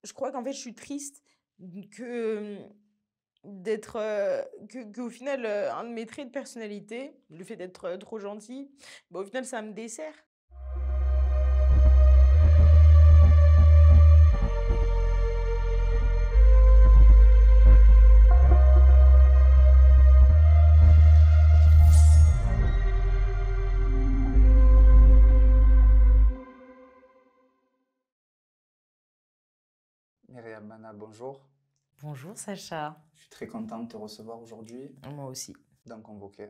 je crois qu'en fait, je suis triste que, d'être, qu'au final, un de mes traits de personnalité, le fait d'être, trop gentille, bah, au final, ça me dessert. Myriam Mana, bonjour. Bonjour Sacha. Je suis très content de te recevoir aujourd'hui Moi aussi. dans Convoqué.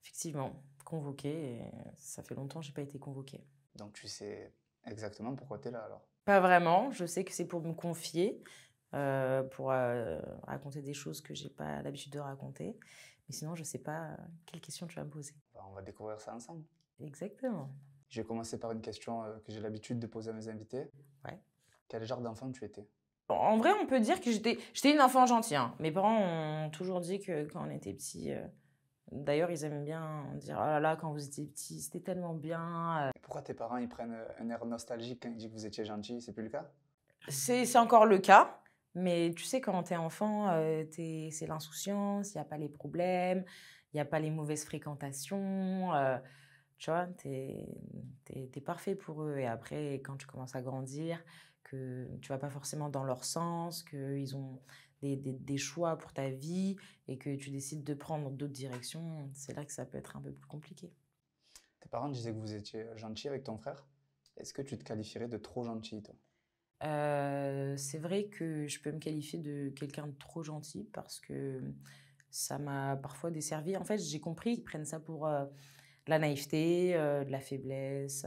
Effectivement, convoquée et ça fait longtemps que j'ai pas été convoquée. Donc tu sais exactement pourquoi tu es là alors. Pas vraiment, je sais que c'est pour me confier, pour, raconter des choses que j'ai pas l'habitude de raconter. Mais sinon, je sais pas, quelles questions tu vas me poser. On va découvrir ça ensemble. Exactement. Je vais commencer par une question que j'ai l'habitude de poser à mes invités. Ouais. Quel genre d'enfant tu étais? En vrai, on peut dire que j'étais une enfant gentille, hein. Mes parents ont toujours dit que quand on était petits, d'ailleurs, ils aiment bien dire: «Oh là là, quand vous étiez petits, c'était tellement bien». Et pourquoi tes parents ils prennent un air nostalgique quand ils disent que vous étiez gentil? C'est plus le cas? C'est encore le cas, mais tu sais, quand tu es enfant, c'est l'insouciance, il y a pas les problèmes, il y a pas les mauvaises fréquentations, tu vois? Tu es parfait pour eux et après, quand tu commences à grandir, que tu vas pas forcément dans leur sens, qu'ils ont des choix pour ta vie et que tu décides de prendre d'autres directions, c'est là que ça peut être un peu plus compliqué. Tes parents disaient que vous étiez gentil avec ton frère. Est-ce que tu te qualifierais de trop gentil, toi? C'est vrai que je peux me qualifier de quelqu'un de trop gentil parce que ça m'a parfois desservi. En fait, j'ai compris qu'ils prennent ça pour, de la naïveté, de la faiblesse,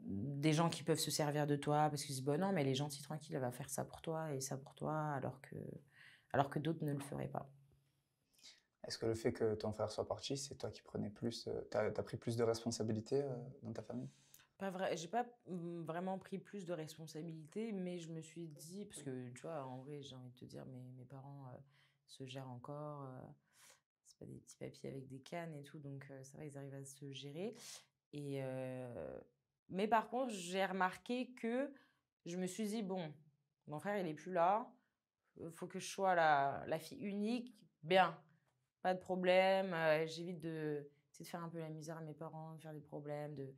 des gens qui peuvent se servir de toi parce qu'ils se disent: «Bah, non, mais elle est gentille, tranquille, elle va faire ça pour toi et ça pour toi», alors que d'autres ne le feraient pas. Est-ce que le fait que ton frère soit parti, c'est toi qui prenais plus, t'as pris plus de responsabilités dans ta famille? Pas vrai, j'ai pas, vraiment pris plus de responsabilités, mais je me suis dit parce que, tu vois, en vrai, j'ai envie de te dire, mes parents, se gèrent encore, c'est pas des petits papiers avec des cannes et tout, donc ça va, ils arrivent à se gérer et mais par contre, j'ai remarqué que je me suis dit: «Bon, mon frère, il est plus là, faut que je sois la fille unique, bien, pas de problème», j'évite de, tu sais, de faire un peu la misère à mes parents, de faire des problèmes, de,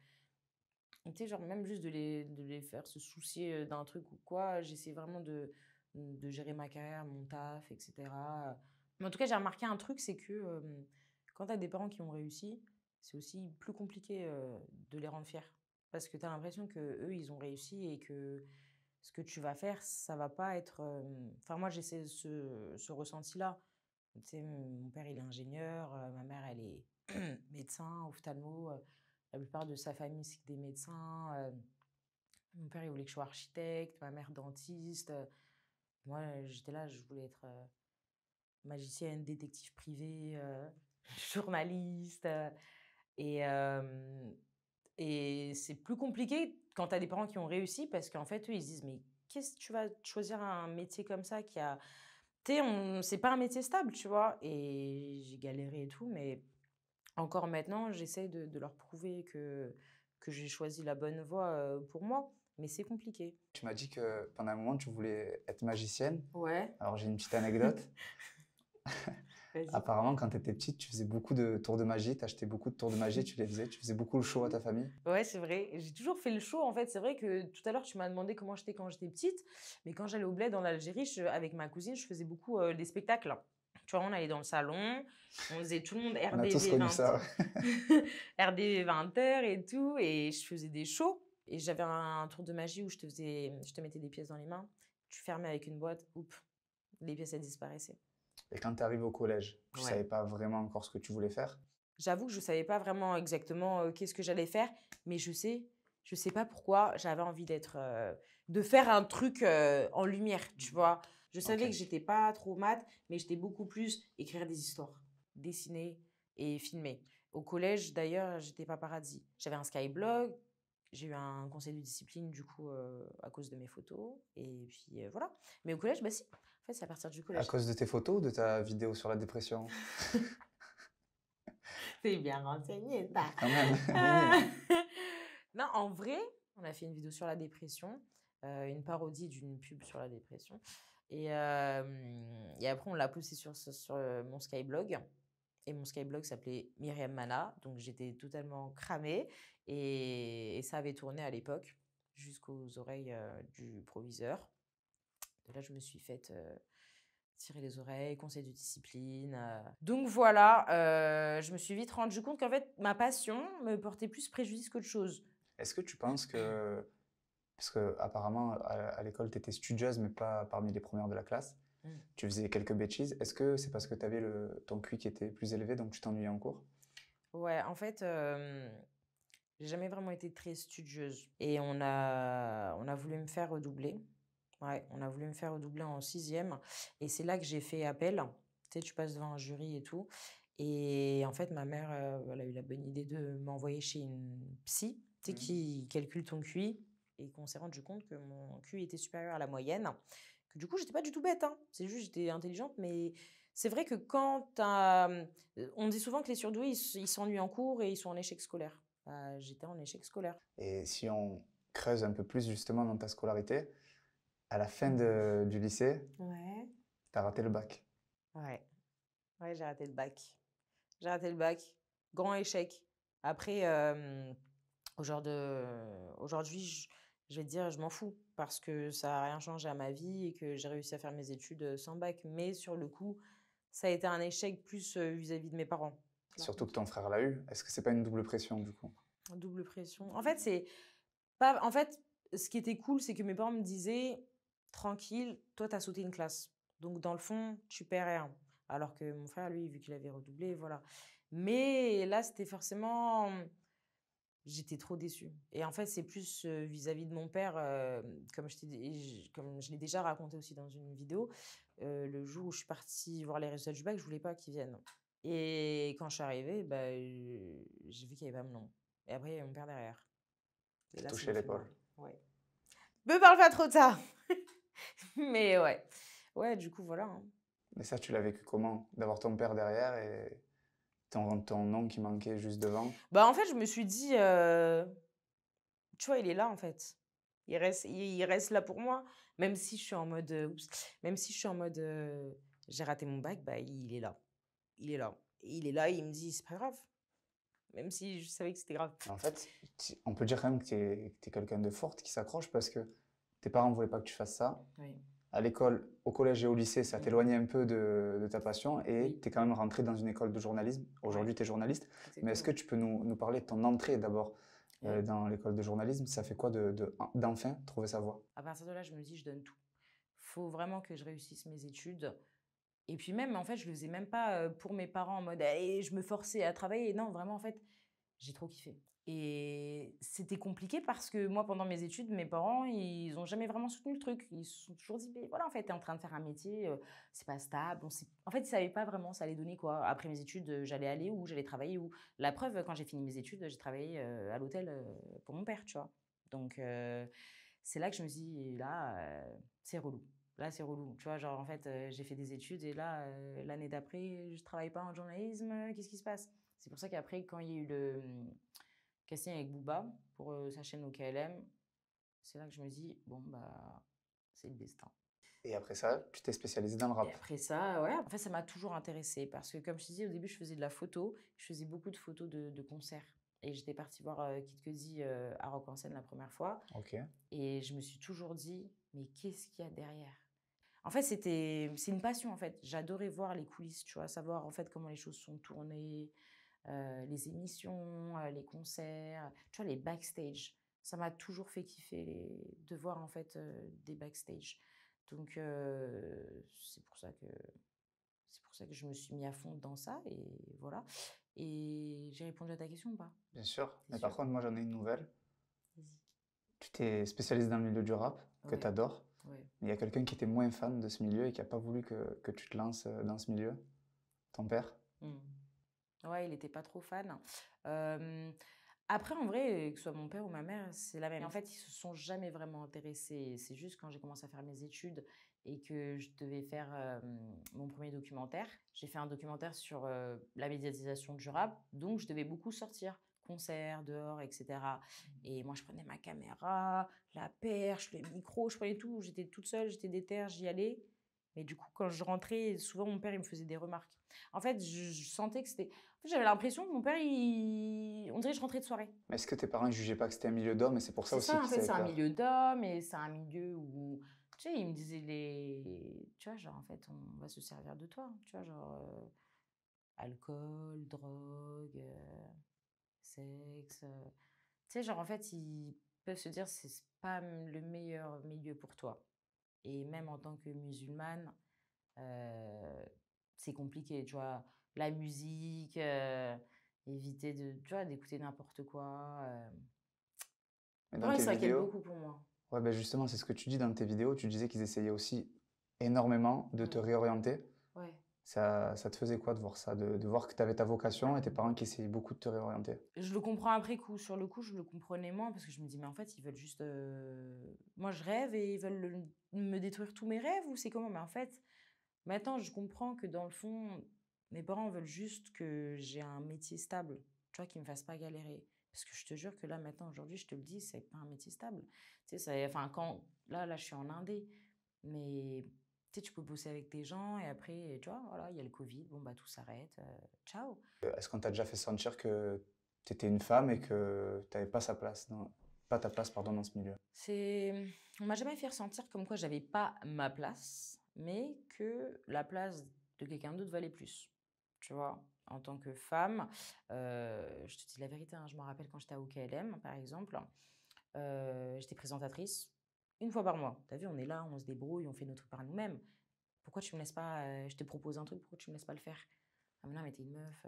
tu sais, genre même juste de les faire se soucier, d'un truc ou quoi, j'essaie vraiment de gérer ma carrière, mon taf et cetera. Mais en tout cas, j'ai remarqué un truc, c'est que, quand tu as des parents qui ont réussi, c'est aussi plus compliqué, de les rendre fiers. Parce que tu as l'impression qu'eux, ils ont réussi et que ce que tu vas faire, ça va pas être, enfin moi, j'ai ce ressenti-là. Tu sais, mon père, il est ingénieur, ma mère, elle est médecin, ophtalmo, la plupart de sa famille, c'est que des médecins. Mon père, il voulait que je sois architecte, ma mère dentiste. Moi, j'étais là, je voulais être, magicienne, détective privé, journaliste, et hem et c'est plus compliqué quand tu as des parents qui ont réussi parce qu'en fait, eux, ils se disent: «Mais qu'est-ce que tu vas choisir un métier comme ça qui a», tu sais, on c'est pas un métier stable, tu vois? Et j'ai galéré et tout, mais encore maintenant, j'essaye de leur prouver que j'ai choisi la bonne voie, pour moi, mais c'est compliqué. Tu m'as dit que pendant un moment, tu voulais être magicienne. Ouais. Alors, j'ai une petite anecdote. Vas-y. Apparemment, quand tu étais petite, tu faisais beaucoup de tours de magie. Tu achetais beaucoup de tours de magie, tu les faisais. Tu faisais beaucoup le show à ta famille. Ouais, c'est vrai. J'ai toujours fait le show, en fait. C'est vrai que tout à l'heure, tu m'as demandé comment j'étais quand j'étais petite, mais quand j'allais au bled en Algérie, avec ma cousine, je faisais beaucoup, des spectacles. Tu vois, on allait dans le salon, on faisait tout le monde On a tous RDV connu 20 ça. RDV 20h et tout, et je faisais des shows et j'avais un tour de magie où je te mettais des pièces dans les mains, tu fermais avec une boîte, oup, les pièces, elles disparaissaient. Et quand tu arrives au collège, tu Ouais. savais pas vraiment encore ce que tu voulais faire. J'avoue que je savais pas vraiment exactement, qu'est-ce que j'allais faire, mais je sais pas pourquoi j'avais envie de faire un truc, en lumière, tu vois? Je Ok. savais que j'étais pas trop maths, mais j'étais beaucoup plus écrire des histoires, dessiner et filmer. Au collège, d'ailleurs, j'étais paparazzi. J'avais un Skyblog, j'ai eu un conseil de discipline, du coup, à cause de mes photos et puis, voilà. Mais au collège, bah si, en fait, c'est à partir du À collège. cause de tes photos ou de ta vidéo sur la dépression? C'est bien renseigné, ça. Quand même, un Ah. minimum. Non, en vrai, on a fait une vidéo sur la dépression, une parodie d'une pub sur la dépression et après on l'a posté sur mon Skyblog et mon Skyblog s'appelait Myriam Mana, donc j'étais totalement cramée et ça avait tourné à l'époque jusqu'aux oreilles, du proviseur. De là, je me suis faite, tirer les oreilles, conseil de discipline, donc voilà, je me suis vite rendu compte qu'en fait, ma passion me portait plus préjudice qu'autre chose. Est-ce que tu penses que, parce que apparemment à l'école tu étais studieuse mais pas parmi les premières de la classe, Mmh. tu faisais quelques bêtises, est-ce que c'est parce que tu avais ton QI qui était plus élevé donc tu t'ennuyais en cours? Ouais, en fait, j'ai jamais vraiment été très studieuse et on a voulu me faire redoubler. Ouais, on a voulu me faire redoubler en sixième et c'est là que j'ai fait appel. Tu sais, tu passes devant un jury et tout et en fait, ma mère, elle a eu la bonne idée de m'envoyer chez une psy, tu sais, Mmh. qui calcule ton QI et qu'on s'est rendu compte que mon QI était supérieur à la moyenne. Que du coup, j'étais pas du tout bête, hein. C'est juste, j'étais intelligente, mais c'est vrai que on dit souvent que les surdoués, ils s'ennuient en cours et ils sont en échec scolaire. Bah, j'étais en échec scolaire. Et si on creuse un peu plus justement dans ta scolarité, à la fin Mmh. du lycée, Ouais. tu as raté le bac. Ouais. Ouais, j'ai raté le bac. J'ai raté le bac. Grand échec. Après, aujourd'hui, je vais te dire, je m'en fous parce que ça a rien changé à ma vie et que j'ai réussi à faire mes études, sans bac. Mais sur le coup, ça a été un échec plus, vis-à-vis de mes parents, par Surtout que contre. ton frère l'a eu. Est-ce que c'est pas une double pression du coup? Double pression. En fait, c'est pas en fait, ce qui était cool, c'est que mes parents me disaient: «Tranquille, toi, tu as sauté une classe. Donc dans le fond, tu perds rien». Alors que mon frère, lui, vu qu'il avait redoublé, voilà. Mais là, c'était forcément j'étais trop déçue et en fait, c'est plus, vis-à-vis de mon père, comme je t'ai dit comme je l'ai déjà raconté aussi dans une vidéo, le jour où je suis partie voir les résultats du bac, je voulais pas qu'ils viennent et quand je suis arrivée, bah, j'ai vu qu'il y avait pas mon nom et après, il y avait mon père derrière et T'as là, ça touché m'a fait l'épaule. mal. Ouais. Me parle pas trop de ça! Mais ouais. Ouais, du coup, voilà, hein. Mais ça, tu l'as vécu comment? D'avoir ton père derrière et ton nom qui manquait juste devant? Bah, en fait, je me suis dit, tu vois, il est là, en fait. Il reste là pour moi, même si je suis en mode, oups, même si je suis en mode, j'ai raté mon bac, bah, il est là. Il est là. Il est là, il me dit: «C'est pas grave», même si je savais que c'était grave. En fait, on peut dire quand même que tu es quelqu'un de forte qui s'accroche parce que tes parents ne voulaient pas que tu fasses ça. Oui. À l'école, au collège et au lycée, ça Mmh. t'éloignait un peu de ta passion et Oui, tu es quand même rentré dans une école de journalisme. ouais, Aujourd'hui, tu es journaliste. Mais est-ce que exactement. tu peux nous parler de ton entrée d'abord Et dans l'école de journalisme? Ça fait quoi d'enfin trouver sa voie? à partir de là, je me dis: «Je donne tout». Faut vraiment que je réussisse mes études. Et puis même, en fait, je le faisais même pas, pour mes parents en mode: «Allez», je me forçais à travailler. Non, vraiment, en fait, j'ai trop kiffé. Et c'était compliqué parce que moi, pendant mes études, mes parents, ils ont jamais vraiment soutenu le truc. Ils se sont toujours dit: «Beh, voilà, en fait, tu es en train de faire un métier, c'est pas stable». En fait, ils savaient pas vraiment ça allait donner quoi. Après mes études, j'allais aller où? J'allais travailler où? La preuve, quand j'ai fini mes études, j'ai travaillé, à l'hôtel, pour mon père, tu vois? Donc c'est là que je me suis dit: «Là, c'est relou». Là, c'est relou. Tu vois? Genre, en fait, j'ai fait des études et là, l'année d'après, je travaille pas en journalisme, qu'est-ce qui se passe? C'est pour ça qu'après, quand il y a eu le, casting avec Booba pour, sa chaîne OKLM, c'est là que je me dis: «Bon, bah, c'est le destin». Et après ça, tu t'es spécialisé dans le Et rap. après ça, ouais, en fait, ça m'a toujours intéressée parce que comme je te disais, au début, je faisais de la photo. Je faisais beaucoup de photos de concerts et j'étais partie voir, Kid Cudi, à Rock en Seine la première fois Ok. et je me suis toujours dit: «Mais qu'est-ce qu'il y a derrière?» En fait, c'est une passion, en fait. J'adorais voir les coulisses, tu vois? Savoir, en fait, comment les choses sont tournées, les émissions, les concerts, tu vois? Les backstage. Ça m'a toujours fait kiffer de voir, en fait, des backstage. Donc c'est pour ça que je me suis mis à fond dans ça et voilà. Et j'ai répondu à ta question ou pas? Bien sûr. Tu Mais par sûr? contre, moi, j'en ai une nouvelle. Vas-y. Tu t'es spécialisé dans le milieu du rap, que tu Ouais, adores. ouais. Mais il y a quelqu'un qui était moins fan de ce milieu et qui n'a pas voulu que tu te lances dans ce milieu. Ton père. Mmh. Ouais, il était pas trop fan. Hem, Après en vrai, que ce soit mon père ou ma mère, c'est la même. En fait, ils se sont jamais vraiment intéressés. C'est juste quand j'ai commencé à faire mes études et que je devais faire, mon premier documentaire. J'ai fait un documentaire sur, la médiatisation du rap, donc je devais beaucoup sortir. concerts dehors, etc. Et moi, je prenais ma caméra, la perche, le micro, je prenais tout. J'étais toute seule, j'étais déterre, j'y allais. Mais du coup, quand je rentrais, souvent, mon père, il me faisait des remarques. En fait, je sentais que c'était... En fait, j'avais l'impression que mon père, on dirait que je rentrais de soirée. Mais est-ce que tes parents ne jugeaient pas que c'était un milieu d'hommes et c'est pour ça C'est aussi ça, en qu'ils fait, avaient c'est un peur? milieu d'hommes et c'est un milieu où, tu sais, ils me disaient tu vois, genre, en fait, on va se servir de toi, tu vois, genre, alcool, drogue, sexe. Tu sais, genre, en fait, ils peuvent se dire, c'est pas le meilleur milieu pour toi. Et même en tant que musulmane, euh, c'est compliqué, tu vois, la musique, éviter tu vois, d'écouter n'importe quoi. Mais dans Ouais, tes ça inquiète vidéos, beaucoup pour moi. ouais, ben justement, c'est ce que tu dis dans tes vidéos. Tu disais qu'ils essayaient aussi énormément de te Mm. réorienter. Ouais. Ça te faisait quoi de voir ça, de voir que tu avais ta vocation et tes parents qui essayaient beaucoup de te réorienter? Je le comprends après coup. Sur le coup, je le comprenais moins parce que je me dis, mais en fait, ils veulent juste. Moi, je rêve et ils veulent me détruire tous mes rêves ou c'est comment? Mais en fait, maintenant, je comprends que dans le fond, mes parents veulent juste que j'ai un métier stable, tu vois, qu'ils me fassent pas galérer. Parce que je te jure que là, maintenant, aujourd'hui, je te le dis, c'est pas un métier stable. Tu sais, enfin, là, je suis en Indé, mais tu sais, tu peux bosser avec des gens et après, tu vois, voilà, il y a le Covid, bon, bah, tout s'arrête, ciao. Est-ce qu'on t'a déjà fait sentir que tu étais une femme et que tu n'avais pas sa place pas ta place, pardon, dans ce milieu? On m'a jamais fait ressentir comme quoi j'avais pas ma place, mais que la place de quelqu'un d'autre valait plus. Tu vois, en tant que femme, je te dis la vérité, hein, je me rappelle quand j'étais à OKLM, par exemple, j'étais présentatrice une fois par mois. Tu as vu, on est là, on se débrouille, on fait nos trucs par nous-mêmes. Pourquoi tu me laisses pas, je t'ai proposé un truc, pourquoi tu me laisses pas le faire? Ah mais non, mais t'es une meuf.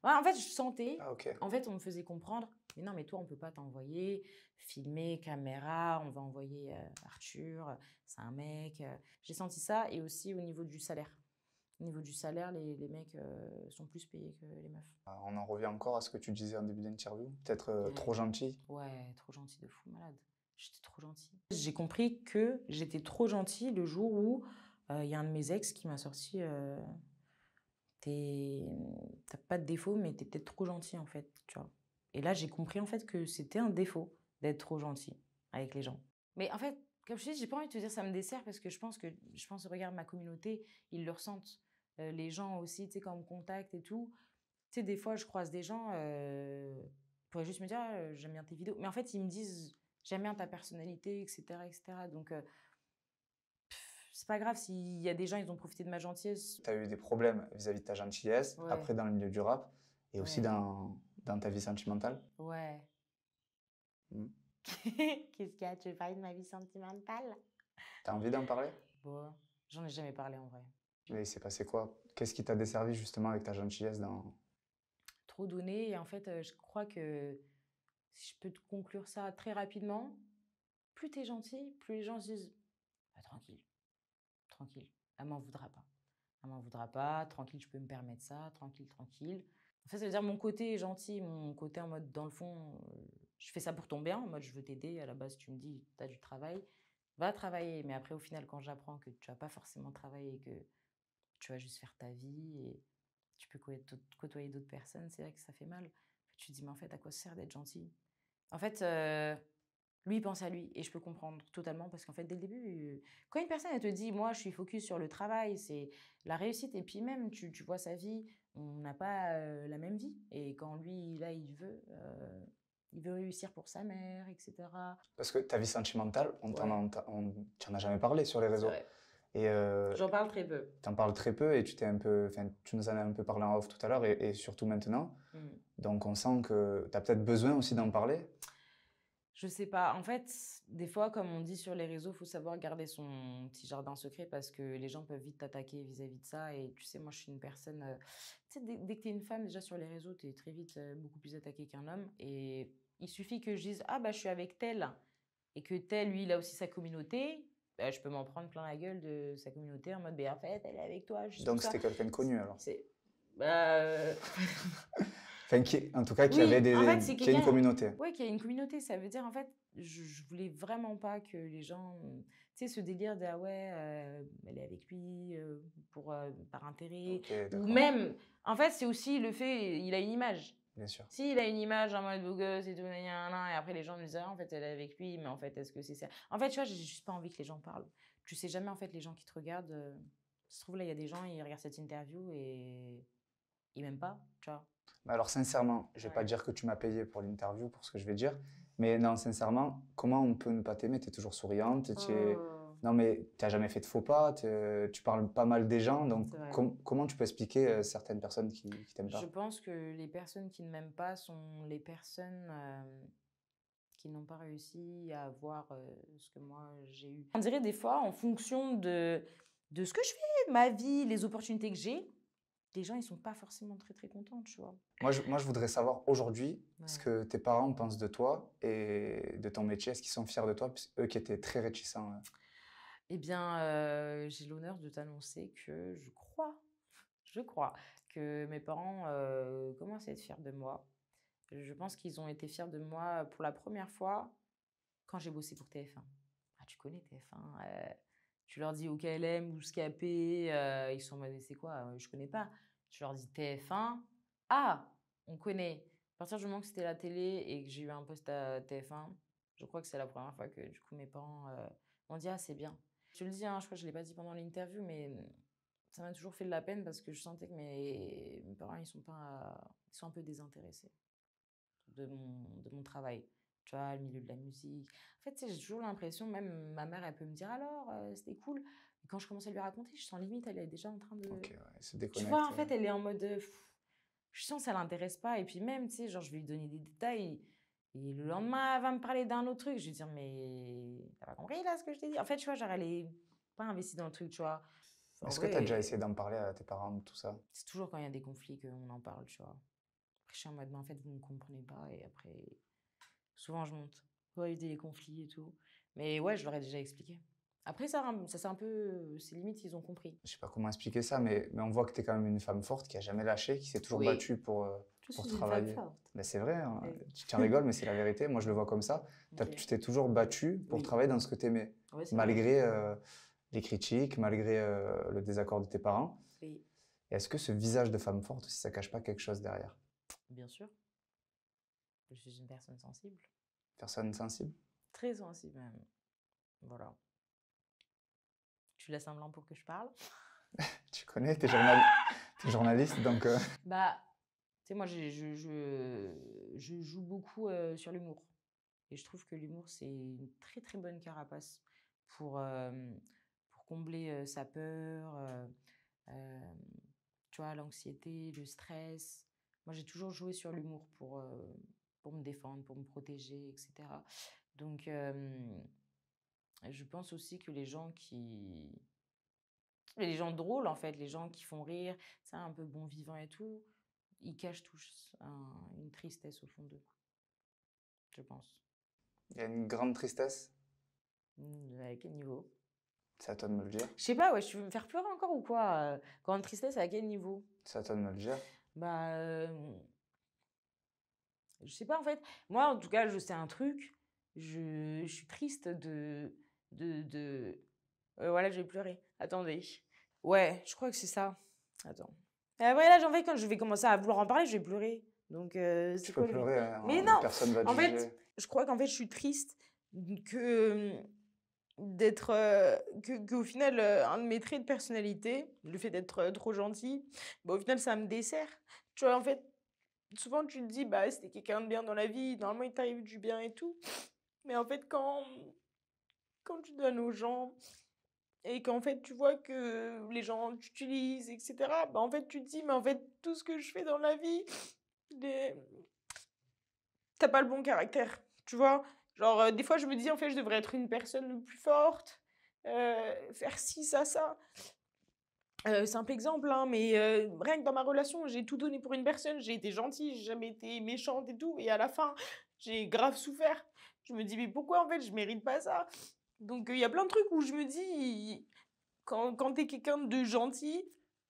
Ouais, en fait, je sentais, Ah, ok. en fait, on me faisait comprendre, mais non, mais toi, on peut pas t'envoyer, filmer, caméra, on va envoyer Arthur, c'est un mec. J'ai senti ça, et aussi au niveau du salaire. Au niveau du salaire, les mecs sont plus payés que les meufs. On en revient encore à ce que tu disais en début d'interview. Peut-être trop Ouais, gentil. ouais, trop gentil de fou malade. J'étais trop gentille. J'ai compris que j'étais trop gentille le jour où il y a un de mes ex qui m'a sorti t'as pas de défaut, mais t'es peut-être trop gentil en fait, tu vois. Et là, j'ai compris en fait que c'était un défaut d'être trop gentil avec les gens. Mais en fait, comme je te dis, j'ai pas envie de te dire ça me dessert parce que regarde ma communauté, ils le ressentent. Les gens aussi, tu sais, quand on me contacte et tout, tu sais, des fois, je croise des gens, ils pourraient juste me dire, ah, j'aime bien tes vidéos. Mais en fait, ils me disent, j'aime bien ta personnalité, etc., etc. Donc, c'est pas grave s'il y a des gens, ils ont profité de ma gentillesse. Tu as eu des problèmes vis-à-vis de ta gentillesse, Ouais, après dans le milieu du rap et aussi ouais, dans ta vie sentimentale. ouais. Hmm. Qu'est-ce qu'il y a? Tu veux parler de ma vie sentimentale? T'as envie d'en parler? Bon, j'en ai jamais parlé en vrai. Mais il s'est passé quoi? Qu'est-ce qui t'a desservi justement avec ta gentillesse dans... Trop donné. Et en fait, je crois que si je peux te conclure ça très rapidement, plus t'es gentil, plus les gens se disent bah, tranquille, tranquille, elle m'en voudra pas. Elle m'en voudra pas, tranquille, je peux me permettre ça, tranquille, tranquille. En fait, ça veut dire mon côté gentil, mon côté en mode dans le fond, je fais ça pour ton bien, en mode je veux t'aider. À la base, tu me dis, tu as du travail, va travailler. Mais après, au final, quand j'apprends que tu vas pas forcément travailler, que tu vas juste faire ta vie et tu peux côtoyer d'autres personnes, c'est vrai que ça fait mal. Tu te dis, mais en fait, à quoi ça sert d'être gentil? En fait, lui, il pense à lui et je peux comprendre totalement parce qu'en fait, dès le début, quand une personne, elle te dit, moi, je suis focus sur le travail, c'est la réussite et puis même, tu vois sa vie, on n'a pas la même vie. Et quand lui, là, il veut réussir pour sa mère, etc. Parce que ta vie sentimentale, Ouais, tu en as jamais parlé sur les c'est réseaux. vrai. Et J'en parle très peu. tu en parles très peu et tu t'es un peu, enfin, tu nous en as un peu parlé en off tout à l'heure et surtout maintenant. Mm. Donc on sent que tu as peut-être besoin aussi d'en parler. Je sais pas. En fait, des fois, comme on dit sur les réseaux, faut savoir garder son petit jardin secret parce que les gens peuvent vite t'attaquer vis-à-vis de ça. Et tu sais, moi, je suis une personne. Tu sais, dès que tu es une femme, déjà sur les réseaux, tu es très vite beaucoup plus attaquée qu'un homme. Et il suffit que je dise, ah, bah, je suis avec tel. Et que tel, lui, il a aussi sa communauté. Bah, je peux m'en prendre plein la gueule de sa communauté en mode, bah, en fait, elle est avec toi, juste pour Donc ça. c'était quelqu'un de connu alors. C'est. Bah, Enfin, en tout cas, Oui, en fait, c'est qui a une quelqu'un, communauté. ouais, qui a une communauté. Ça veut dire, en fait, je voulais vraiment pas que les gens, tu sais, ce délire de, ah ouais, elle est avec lui par intérêt. Ok, Ou d'accord. même, en fait, c'est aussi le fait, il a une image. bien sûr. S'il a une image en mode beau gosse et tout, et après les gens me disent ah, en fait elle est avec lui, mais en fait est-ce que c'est ça? En fait, tu vois, j'ai juste pas envie que les gens parlent. Tu sais jamais en fait les gens qui te regardent. Ça se trouve là, il y a des gens, ils regardent cette interview et ils m'aiment pas, tu vois. Mais alors sincèrement, je vais pas Ouais. dire que tu m'as payé pour l'interview, pour ce que je vais dire, mais non, sincèrement, comment on peut ne pas t'aimer? Tu es toujours souriante, Oh, non mais tu jamais fait de faux pas, tu parles pas mal des gens, donc c'est vrai. comment tu peux expliquer certaines personnes qui t'aiment Je pas? pense que les personnes qui ne m'aiment pas sont les personnes qui n'ont pas réussi à avoir ce que moi j'ai eu. On dirait des fois, en fonction de ce que je fais, ma vie, les opportunités que j'ai, les gens, ils sont pas forcément très, très contents, tu vois. Moi, je voudrais savoir aujourd'hui ce Ouais. que tes parents pensent de toi et de ton métier. Est-ce qu'ils sont fiers de toi, eux qui étaient très réticents? Eh bien, j'ai l'honneur de t'annoncer que je crois que mes parents commencent à être fiers de moi. Je pense qu'ils ont été fiers de moi pour la première fois quand j'ai bossé pour TF1. Ah, tu connais TF1, tu leur dis au KLM ou Scapé, ils sont en mode: «C'est quoi? Je connais pas». Je leur dis: «TF1, ah! On connaît». À partir du moment que c'était la télé et que j'ai eu un poste à TF1, je crois que c'est la première fois que du coup mes parents, m'ont dit: «Ah, c'est bien». Je te le dis, hein, je crois que je l'ai pas dit pendant l'interview, mais ça m'a toujours fait de la peine parce que je sentais que mes parents, ils sont un peu désintéressés de mon travail. Tu vois, le milieu de la musique. En fait, tu sais, j'ai toujours l'impression, même ma mère, elle peut me dire alors, c'était cool. Et quand je commence à lui raconter, je sens limite, elle est déjà en train Ok, de. ouais, ils se Tu vois, déconnectent. en fait, elle est en mode. Je sens que ça l'intéresse pas. Et puis même, tu sais, genre, je vais lui donner des détails. Et le lendemain, elle va me parler d'un autre truc. Je vais dire, mais t'as pas compris là ce que je t'ai dit? En fait, tu vois, genre, elle est pas investie dans le truc, tu vois. En Est-ce que tu as déjà essayé vrai, d'en parler à tes parents de tout ça? c'est toujours quand il y a des conflits qu'on en parle, tu vois. Après, je suis en mode, mais en fait, vous ne me comprenez pas. Et après, souvent, je monte pour éviter les conflits et tout. Mais ouais, je leur ai déjà expliqué. Après, ça c'est un peu. C'est limite, ils ont compris. Je sais pas comment expliquer ça, mais on voit que tu es quand même une femme forte qui a jamais lâché, qui s'est toujours Oui, battue je pour suis une femme travailler. forte. Ben c'est vrai, hein, Oui. tu en rigoles, mais c'est la vérité. Moi, je le vois comme ça. Ok. Tu t'es toujours battue pour Oui, travailler dans ce que tu aimais, ouais, c'est vrai. malgré les critiques, malgré le désaccord de tes parents. Oui, Et est-ce que ce visage de femme forte, si ça cache pas quelque chose derrière? bien sûr. Je suis une personne sensible. Personne sensible? Très sensible même. Voilà. Tu laisses un blanc pour que je parle? Tu connais, t'es journaliste, donc Bah, tu sais, moi, je joue beaucoup sur l'humour. Et je trouve que l'humour, c'est une très très bonne carapace pour, pour combler sa peur, euh, tu vois, l'anxiété, le stress. Moi, j'ai toujours joué sur l'humour pour me défendre, pour me protéger, etc. Donc, je pense aussi que les gens drôles, en fait, les gens qui font rire, c'est un peu bon vivant et tout, ils cachent tous une tristesse au fond d'eux, je pense. il y a une grande tristesse. À quel niveau? C'est à toi de me le dire. Je sais pas, ouais, tu veux me faire pleurer encore ou quoi? Grande tristesse, à quel niveau? C'est à toi de me le dire. Bah, je sais pas, en fait. Moi, en tout cas, je sais un truc. Je suis triste de voilà, je vais pleurer. Attendez. Ouais, je crois que c'est ça. Attends. Et après, là, j'en fais quand je vais commencer à vouloir en parler, je vais pleurer. Donc, Tu c'est peux quoi le. pleurer, hein, Mais non! personne va te En fait, juger. je crois qu'en fait, je suis triste que d'être qu'au final un de mes traits de personnalité, le fait d'être trop gentil, bah, au final ça me dessert. Tu vois, en fait, souvent tu te dis bah c'était quelqu'un de bien dans la vie, normalement il t'arrive du bien et tout, mais en fait quand tu donnes aux gens et qu'en fait tu vois que les gens t'utilisent etc., bah en fait tu te dis mais en fait tout ce que je fais dans la vie, les- t'as pas le bon caractère, tu vois. Genre, des fois, je me dis, en fait, je devrais être une personne plus forte, faire ci, ça. Simple exemple, hein, mais rien que dans ma relation, j'ai tout donné pour une personne, j'ai été gentille, j'ai jamais été méchante et tout, et à la fin, j'ai grave souffert. Je me dis, mais pourquoi, en fait, je mérite pas ça? Donc, il y a plein de trucs où je me dis, quand t'es quelqu'un de gentil,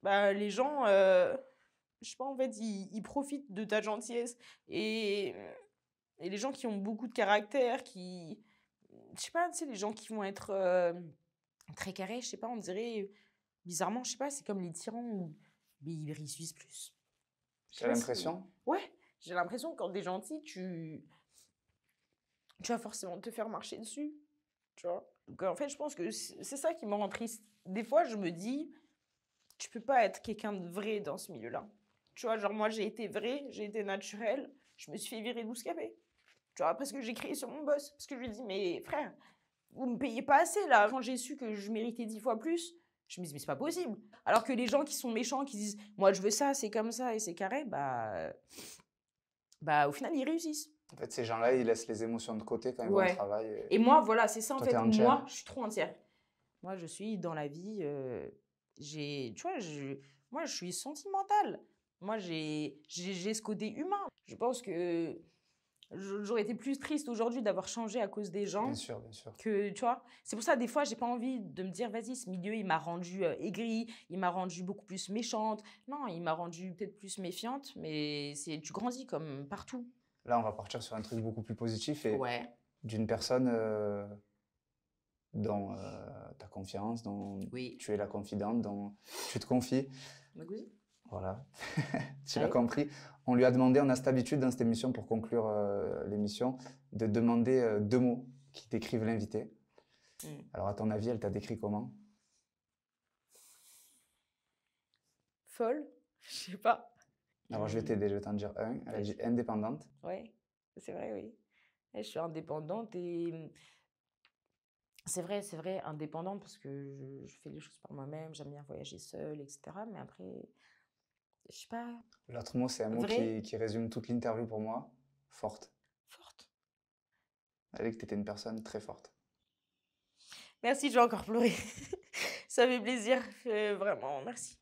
bah, les gens, je sais pas, en fait, ils profitent de ta gentillesse. Et et les gens qui ont beaucoup de caractère, je sais pas, tu sais, les gens qui vont être très carrés, je sais pas, on dirait, bizarrement, je sais pas, c'est comme les tyrans où mais ils réussissent plus. Je Tu sais as pas si. l'impression? Ouais, J'ai l'impression que quand t'es gentil, tu vas forcément te faire marcher dessus, tu vois. Donc en fait, je pense que c'est ça qui me rend triste. Des fois, je me dis, tu peux pas être quelqu'un de vrai dans ce milieu-là. Tu vois, genre moi, j'ai été vrai, j'ai été naturel, je me suis fait virer d'Ouzcapé. Tu vois, parce que j'ai crié sur mon boss, parce que je lui ai dit, mais frère, vous me payez pas assez là. Quand j'ai su que je méritais 10 fois plus, je me dis, mais c'est pas possible. Alors que les gens qui sont méchants, qui disent, moi je veux ça, c'est comme ça et c'est carré, bah au final, ils réussissent. En fait, ces gens-là, ils laissent les émotions de côté quand ils vont au Ouais. travail. Et moi, voilà, c'est ça en Toi, fait. t'es Moi, entière. je suis trop entière. Moi, je suis dans la vie, tu vois, moi, je suis sentimentale. Moi, j'ai ce côté humain. Je pense que j'aurais été plus triste aujourd'hui d'avoir changé à cause des gens Bien sûr, bien sûr. que, tu vois. C'est pour ça, des fois, j'ai pas envie de me dire, vas-y, ce milieu, il m'a rendue aigrie, il m'a rendue beaucoup plus méchante. Non, il m'a rendue peut-être plus méfiante, mais tu grandis comme partout. Là, on va partir sur un truc beaucoup plus positif et Ouais. d'une personne dont tu as confiance, dont Oui. tu es la confidente, dont tu te confies. Oui. Voilà, tu l'as Ouais. compris. On lui a demandé, on a cette habitude dans cette émission pour conclure l'émission, de demander 2 mots qui décrivent l'invité. Alors, à ton avis, elle t'a décrit comment? Folle? Je sais pas. Alors, je vais t'aider, je vais t'en dire un. Elle a dit indépendante. Ouais, c'est vrai, oui. Et je suis indépendante et c'est vrai, indépendante parce que je fais les choses par moi-même, j'aime bien voyager seule, etc. Mais après, je sais pas, L'autre mot, c'est un mot vrai, qui résume toute l'interview pour moi. Forte. forte. Elle a dit que tu étais une personne très forte. Merci, je vais encore pleurer. Ça fait plaisir, vraiment, merci.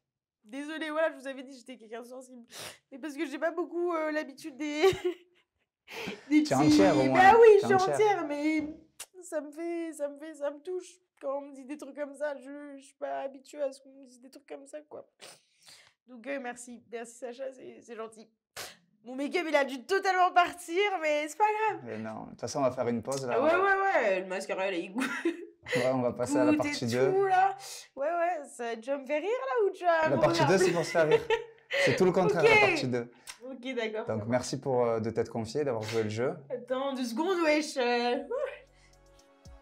Désolée, voilà, je vous avais dit que j'étais quelqu'un de sensible. Mais parce que j'ai pas beaucoup l'habitude des... des Tu es entière au petits... moins. Bah oui, je Tu es suis entière. entière, mais ça me touche. Quand on me dit des trucs comme ça, je suis pas habituée à ce qu'on me dise des trucs comme ça, quoi. Donc merci Sacha, c'est gentil. Mon make-up, il a dû totalement partir, mais c'est pas grave. Mais non, de toute façon, on va faire une pause là. Ouais, le mascara, là, il goûte Ouais, on va passer à la et partie tout, 2. là. Ouais, tu vas me faire rire, là, ou tu vas La me partie 2, regarder? c'est pour se faire rire. C'est tout le contraire, Ok. la partie 2. Ok, d'accord. Donc, merci de t'être confié, d'avoir joué le jeu. Attends, 2 secondes, wesh.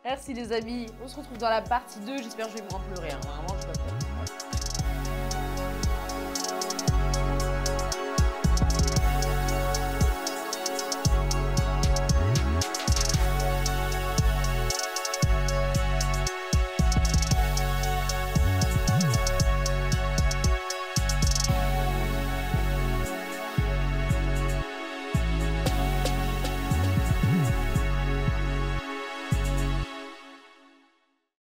Merci les amis, on se retrouve dans la partie 2, j'espère que je vais moins pleurer, hein. Vraiment, je vais pas pleurer.